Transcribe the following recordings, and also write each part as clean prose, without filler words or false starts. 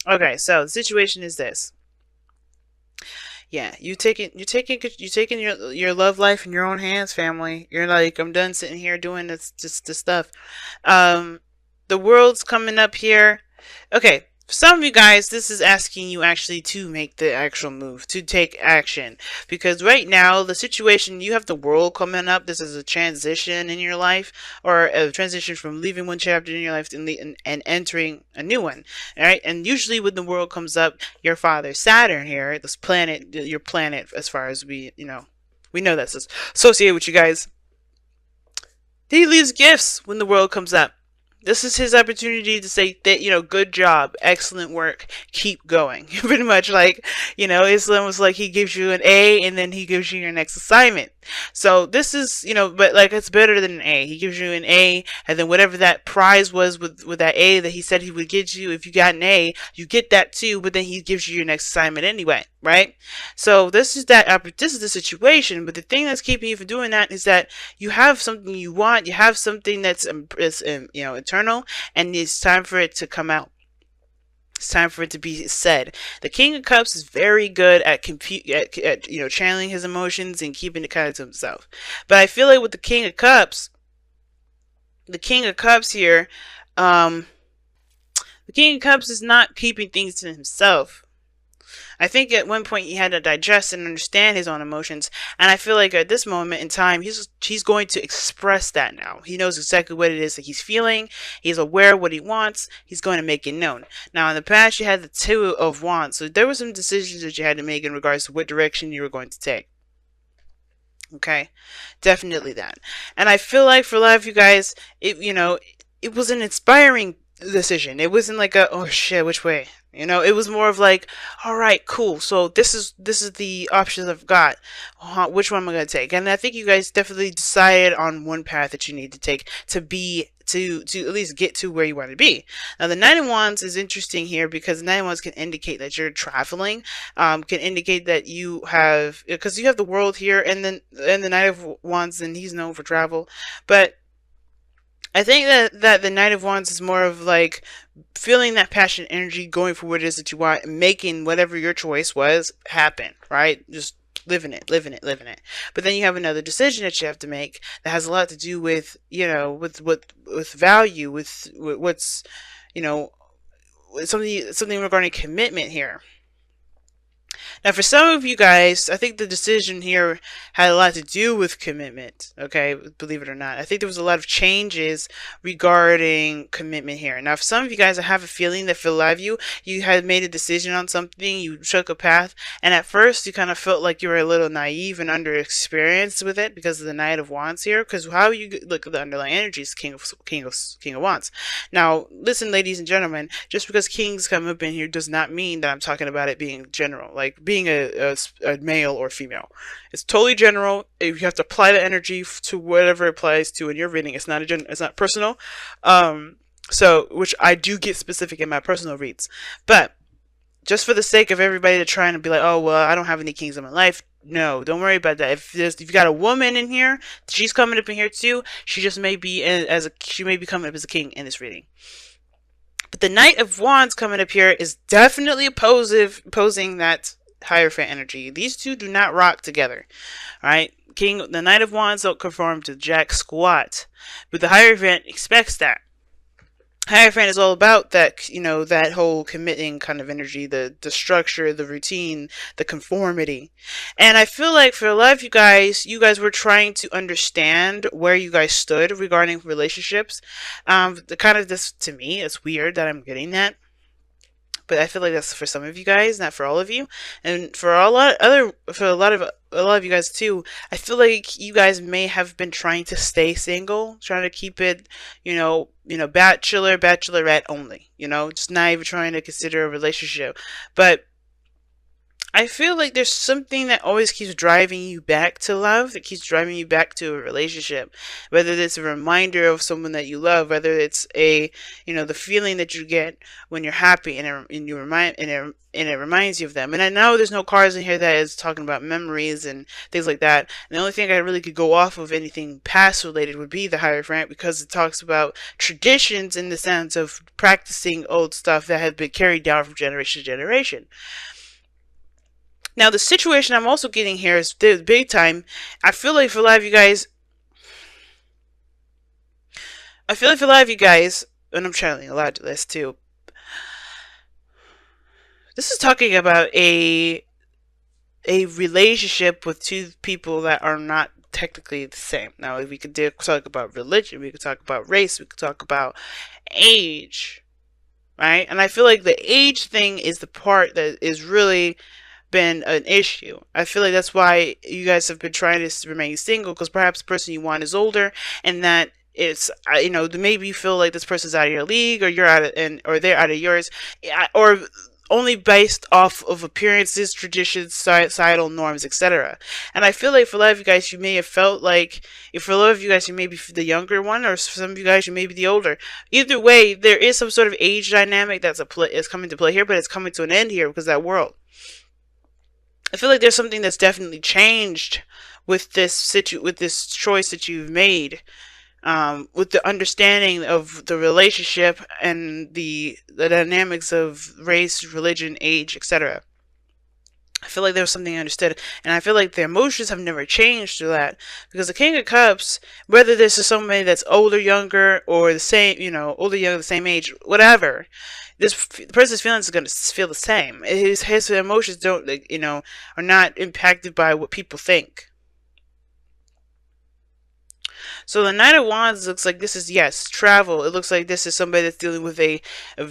Okay, so the situation is this. Yeah, you taking your love life in your own hands, family. You're like, I'm done sitting here doing this stuff. Um, the world's coming up here. Okay, for some of you guys, this is asking you actually to make the actual move, to take action. Because right now, the situation, you have the world coming up. This is a transition in your life, or a transition from leaving one chapter in your life and entering a new one. All right, and usually when the world comes up, your father Saturn here, this planet, your planet, as far as we know that's associated with you guys. He leaves gifts when the world comes up. This is his opportunity to say that, good job, excellent work, keep going. Pretty much like, Islam was like he gives you an A and then he gives you your next assignment. So this is, but like it's better than an A. He gives you an A and then whatever that prize was with that A that he said he would get you, if you got an A, you get that too, but then he gives you your next assignment anyway, right? So this is the situation, but the thing that's keeping you from doing that is that you have something you want, you have something that's eternal, and it's time for it to come out. It's time for it to be said. The King of Cups is very good at channeling his emotions and keeping it kind of to himself. But I feel like with the King of Cups here, um, the King of Cups is not keeping things to himself. I think at one point he had to digest and understand his own emotions, and I feel like at this moment in time, he's going to express that now. He knows exactly what it is that he's feeling. He's aware of what he wants. He's going to make it known. Now, in the past, you had the Two of Wands, so there were some decisions that you had to make in regards to what direction you were going to take. Okay, definitely that. And I feel like for a lot of you guys, it was an inspiring decision. It wasn't like a, oh shit, which way? It was more of like, all right, cool. So this is the options I've got. Which one am I gonna take? And I think you guys definitely decided on one path that you need to take to at least get to where you want to be. Now the Nine of Wands is interesting here because the Nine of Wands can indicate that you're traveling, can indicate that you have, because you have the World here, and the Knight of Wands, and he's known for travel, but I think that the Knight of Wands is more of like feeling that passion energy, going for what it is that you want, and making whatever your choice was happen, right? Just living it, living it, living it. But then you have another decision that you have to make that has a lot to do with, with value, with what's, you know, something regarding commitment here. Now, for some of you guys, I think the decision here had a lot to do with commitment, okay? Believe it or not. I think there was a lot of changes regarding commitment here. Now, for some of you guys, I have a feeling that for a lot of you, you had made a decision on something, you took a path, and at first you kind of felt like you were a little naive and underexperienced with it because of the Knight of Wands here, because how you look at the underlying energies, King of Wands. Now, listen, ladies and gentlemen, just because kings come up in here does not mean that I'm talking about it being general, like being a male or female. It's totally general. You have to apply the energy to whatever it applies to in your reading. It's not personal. So, which I do get specific in my personal reads, but just for the sake of everybody to try and be like, oh well, I don't have any kings in my life. No, don't worry about that. If you've got a woman in here, she's coming up in here too. She just may be she may be coming up as a king in this reading. But the Knight of Wands coming up here is definitely opposing that Hierophant energy. These two do not rock together. Alright? The Knight of Wands don't conform to jack squat. But the Hierophant expects that. Hierophant is all about that, that whole committing kind of energy, the structure, the routine, the conformity. And I feel like for a lot of you guys were trying to understand where you guys stood regarding relationships. The kind of this, to me, it's weird that I'm getting that. But I feel like that's for some of you guys, not for all of you, and for a lot of you guys too. I feel like you guys may have been trying to stay single, trying to keep it, bachelor, bachelorette only. Just not even trying to consider a relationship. But I feel like there's something that always keeps driving you back to love, that keeps driving you back to a relationship. Whether it's a reminder of someone that you love, whether it's the feeling that you get when you're happy and it reminds you of them. And I know there's no cards in here that is talking about memories and things like that. And the only thing I really could go off of anything past related would be the Hierophant, because it talks about traditions in the sense of practicing old stuff that has been carried down from generation to generation. Now, the situation I'm also getting here is big time. I feel like for a lot of you guys, and I'm channeling a lot to this too. This is talking about a relationship with two people that are not technically the same. Now, we could talk about religion, we could talk about race, we could talk about age, right? And I feel like the age thing is the part that is really been an issue. I feel like that's why you guys have been trying to remain single, because perhaps the person you want is older, and that it's maybe you feel like this person's out of your league, or you're or they're out of yours, or only based off of appearances, traditions, societal norms, etc. And I feel like for a lot of you guys, you may have felt like, if for a lot of you guys, you may be the younger one, or for some of you guys, you may be the older. Either way, there is some sort of age dynamic is coming to play here, but it's coming to an end here because of that world. I feel like there's something that's definitely changed with this choice that you've made, with the understanding of the relationship and the dynamics of race, religion, age, etc. I feel like there was something understood, and I feel like the emotions have never changed through that, because the King of Cups, whether this is somebody that's older, younger, or the same, older, younger, the same age, whatever, the person's feelings are going to feel the same. His emotions are not impacted by what people think. So the Knight of Wands looks like this is, yes, travel. It looks like this is somebody that's dealing with a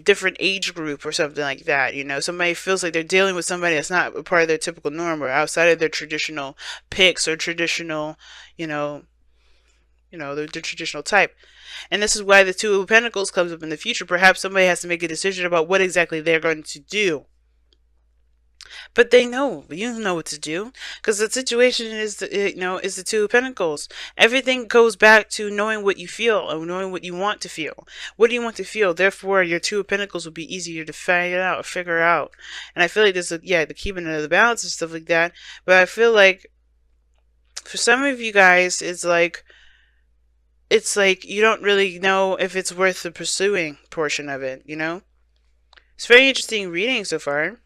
different age group or something like that. Somebody feels like they're dealing with somebody that's not a part of their typical norm, or outside of their traditional picks or traditional, their traditional type. And this is why the Two of Pentacles comes up in the future. Perhaps somebody has to make a decision about what exactly they're going to do. But they know, you know what to do, because the situation is the Two of Pentacles. Everything goes back to knowing what you feel and knowing what you want to feel. What do you want to feel? Therefore, your Two of Pentacles will be easier to figure out. And I feel like there's the keeping of the balance and stuff like that. But I feel like for some of you guys, it's like you don't really know if it's worth the pursuing portion of it, It's very interesting reading so far,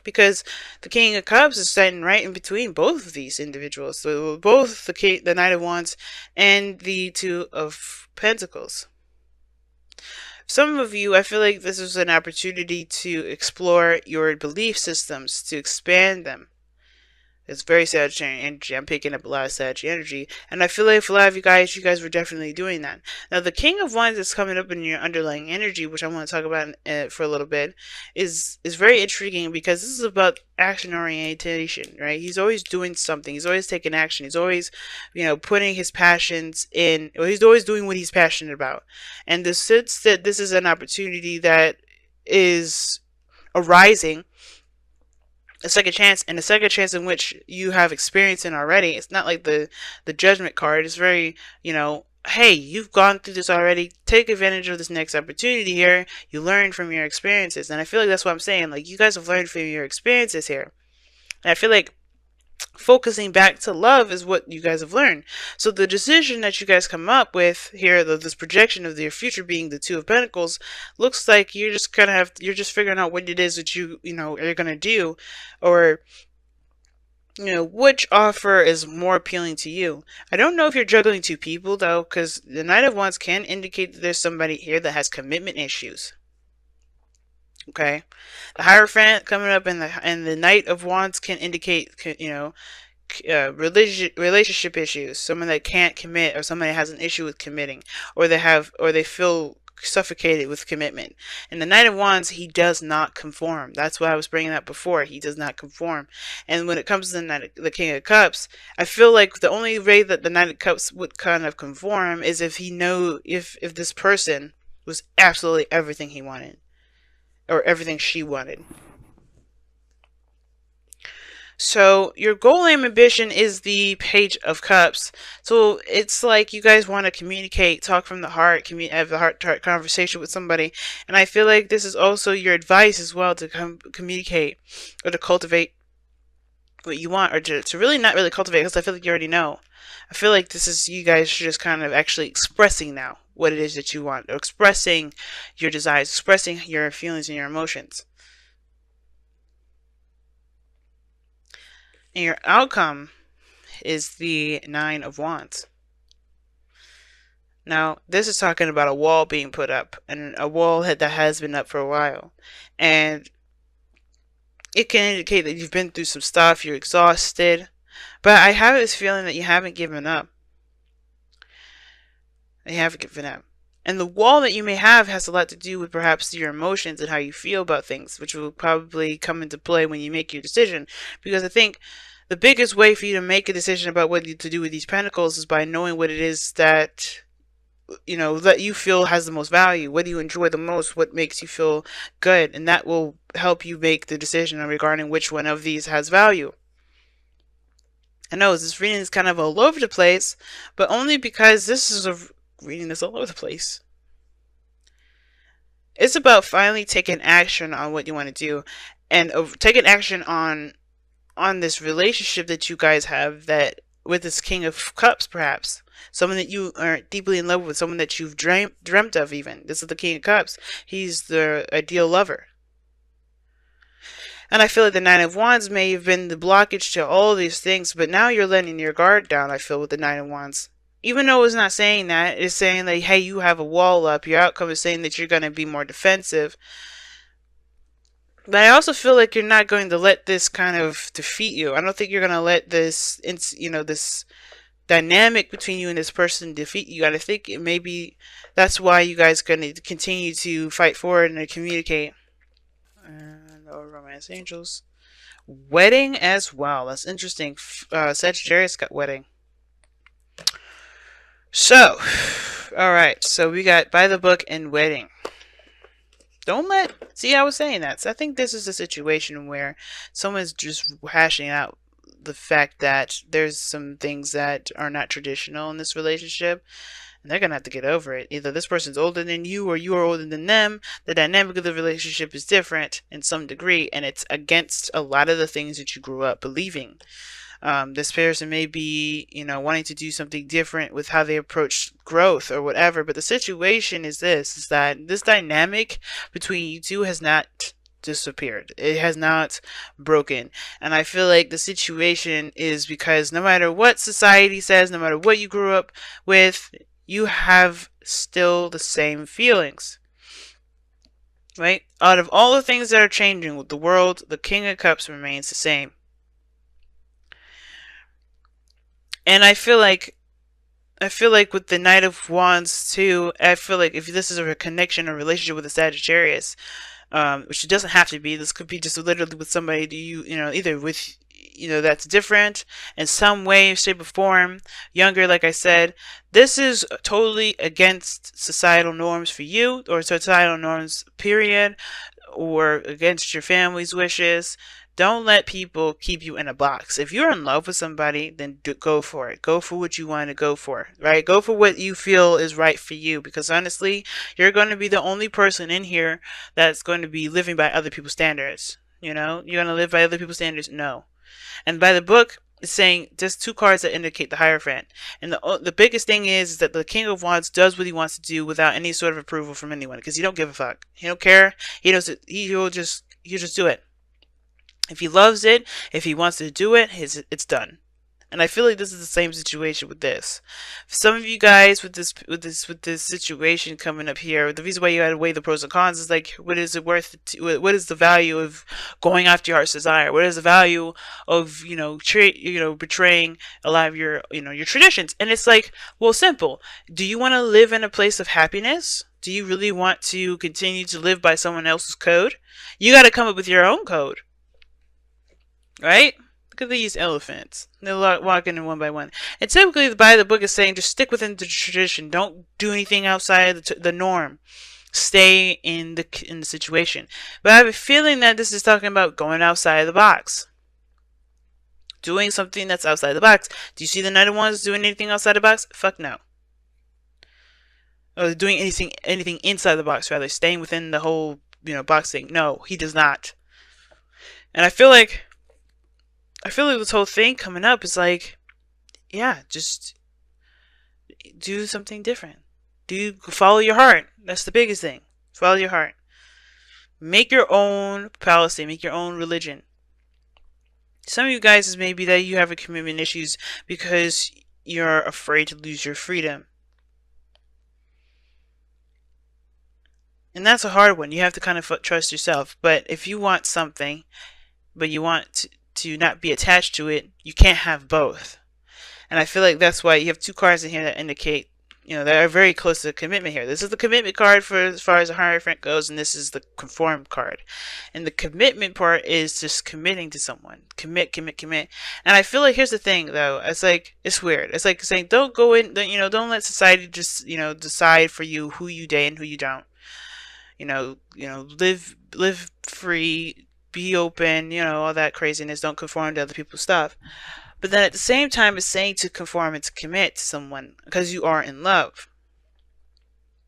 because the King of Cups is standing right in between both of these individuals. So both the Knight of Wands and the Two of Pentacles. Some of you, I feel like this is an opportunity to explore your belief systems, to expand them. It's very Sagittarian energy. I'm picking up a lot of Sagittarian energy. And I feel like for a lot of you guys were definitely doing that. Now, the King of Wands is coming up in your underlying energy, which I want to talk about for a little bit, is very intriguing, because this is about action orientation, right? He's always doing something. He's always taking action. He's always, putting his passions in. He's always doing what he's passionate about. And the sense that this is an opportunity that is arising, a second chance, and a second chance in which you have experience in already. It's not like the Judgment card. It's very, hey, you've gone through this already. Take advantage of this next opportunity here. You learn from your experiences. And I feel like that's what I'm saying. Like, you guys have learned from your experiences here. And I feel like focusing back to love is what you guys have learned. So the decision that you guys come up with here, this projection of your future being the Two of Pentacles, looks like you're just figuring out what it is that you're gonna do, or which offer is more appealing to you. I don't know if you're juggling two people though, because the Knight of Wands can indicate that there's somebody here that has commitment issues. Okay, the Hierophant coming up and the Knight of Wands can indicate, relationship issues. Someone that can't commit, or somebody that has an issue with committing, or they feel suffocated with commitment. And the Knight of Wands, he does not conform. That's why I was bringing up before. He does not conform. And when it comes to the King of Cups, I feel like the only way that the Knight of Cups would kind of conform is if if this person was absolutely everything he wanted, or everything she wanted. So your goal and ambition is the Page of Cups. So it's like you guys want to communicate, talk from the heart, have a heart-to-heart conversation with somebody. And I feel like this is also your advice as well to communicate or to cultivate what you want, or to really not really cultivate, because I feel like you already know. I feel like this is you guys just kind of actually expressing now what it is that you want, or expressing your desires, expressing your feelings and your emotions. And your outcome is the Nine of Wands. Now, this is talking about a wall being put up, and a wall that has been up for a while. And it can indicate that you've been through some stuff, you're exhausted. But I have this feeling that you haven't given up. You haven't given up. And the wall that you may have has a lot to do with perhaps your emotions and how you feel about things, which will probably come into play when you make your decision. Because I think the biggest way for you to make a decision about what to do with these pentacles is by knowing what it is that, you know, that you feel has the most value. What do you enjoy the most? What makes you feel good? And that will help you make the decision regarding which one of these has value. I know this reading is kind of all over the place, but only because this is a reading that's all over the place. It's about finally taking action on what you want to do, and taking action on this relationship that you guys have, that with this King of Cups, perhaps someone that you are deeply in love with, someone that you've dreamt of. Even this is the King of Cups. He's the ideal lover. And I feel like the Nine of Wands may have been the blockage to all these things, but now you're letting your guard down, I feel, with the Nine of Wands. Even though it's not saying that, it's saying that, hey, you have a wall up. Your outcome is saying that you're going to be more defensive. But I also feel like you're not going to let this kind of defeat you. I don't think you're going to let this, you know, this dynamic between you and this person defeat you. I think it maybe that's why you guys are going to continue to fight forward and communicate. And no romance angels. Wedding as well. That's interesting. Sagittarius got wedding. So, alright. So we got by the book and wedding. Don't let... See, I was saying that. So I think this is a situation where someone's just hashing out the fact that there's some things that are not traditional in this relationship. And they're going to have to get over it. Either this person's older than you or you are older than them. The dynamic of the relationship is different in some degree. And it's against a lot of the things that you grew up believing. This person may be, you know, wanting to do something different with how they approach growth or whatever. But the situation is this, is that this dynamic between you two has not disappeared. It has not broken. And I feel like the situation is because no matter what society says, no matter what you grew up with, you have still the same feelings. Right? Out of all the things that are changing with the world, the King of Cups remains the same. And I feel like with the Knight of Wands too, I feel like if this is a connection or relationship with a Sagittarius, which it doesn't have to be, this could be just literally with somebody you know, either with, you know, that's different in some way, shape, or form, younger, like I said. This is totally against societal norms for you, or societal norms, period, or against your family's wishes. Don't let people keep you in a box. If you're in love with somebody, then go for it. Go for what you want to go for, right? Go for what you feel is right for you, because honestly, you're going to be the only person in here that's going to be living by other people's standards. You know, you're going to live by other people's standards? No. And by the book, it's saying just two cards that indicate the Hierophant. And the biggest thing is that the King of Wands does what he wants to do without any sort of approval from anyone, because he don't give a fuck. He don't care. He'll just do it. If he loves it, if he wants to do it, it's done. And I feel like this is the same situation with this. For some of you guys with this situation coming up here, the reason why you had to weigh the pros and cons is like, what is it worth? What is the value of going after your heart's desire? What is the value of, you know, betraying a lot of your, you know, your traditions? And it's like, well, simple. Do you want to live in a place of happiness? Do you really want to continue to live by someone else's code? You got to come up with your own code. Right? Look at these elephants. They're walking in one by one. And typically, by the book is saying, just stick within the tradition. Don't do anything outside the norm. Stay in the situation. But I have a feeling that this is talking about going outside the box. doing something that's outside the box. Do you see the Knight of Wands doing anything outside the box? Fuck no. Or doing anything inside the box, rather, staying within the whole, box thing. No, he does not. And I feel like this whole thing coming up is like, yeah, just do something different. Follow your heart. That's the biggest thing. Follow your heart. Make your own policy. Make your own religion. Some of you guys is maybe that you have a commitment issues because you're afraid to lose your freedom. And that's a hard one. You have to kind of trust yourself. But if you want something, but you want to not be attached to it, you can't have both. And I feel like that's why you have two cards in here that indicate, that are very close to commitment here. This is the commitment card for as far as the Hierophant goes, and this is the conform card. And the commitment part is just committing to someone. Commit. And I feel like, here's the thing, though. It's weird. It's like saying, don't go in, don't let society just, decide for you who you date and who you don't. Live free, be open, all that craziness. Don't conform to other people's stuff. But then at the same time, it's saying to conform and to commit to someone because you are in love.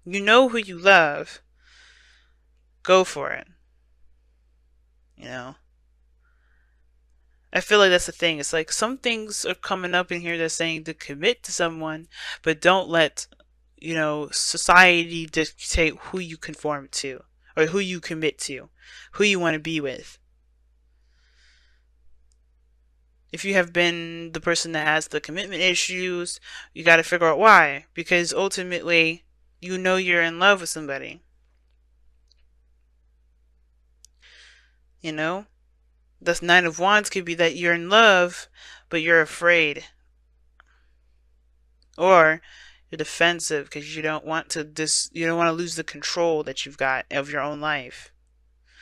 You know who you love. Go for it. I feel like that's the thing. It's like some things are coming up in here that's saying to commit to someone, but don't let, society dictate who you conform to or who you commit to, who you want to be with. If you have been the person that has the commitment issues, you got to figure out why. Because ultimately, you're in love with somebody. The Nine of Wands could be that you're in love, but you're afraid. Or you're defensive because you don't want to lose the control that you've got of your own life.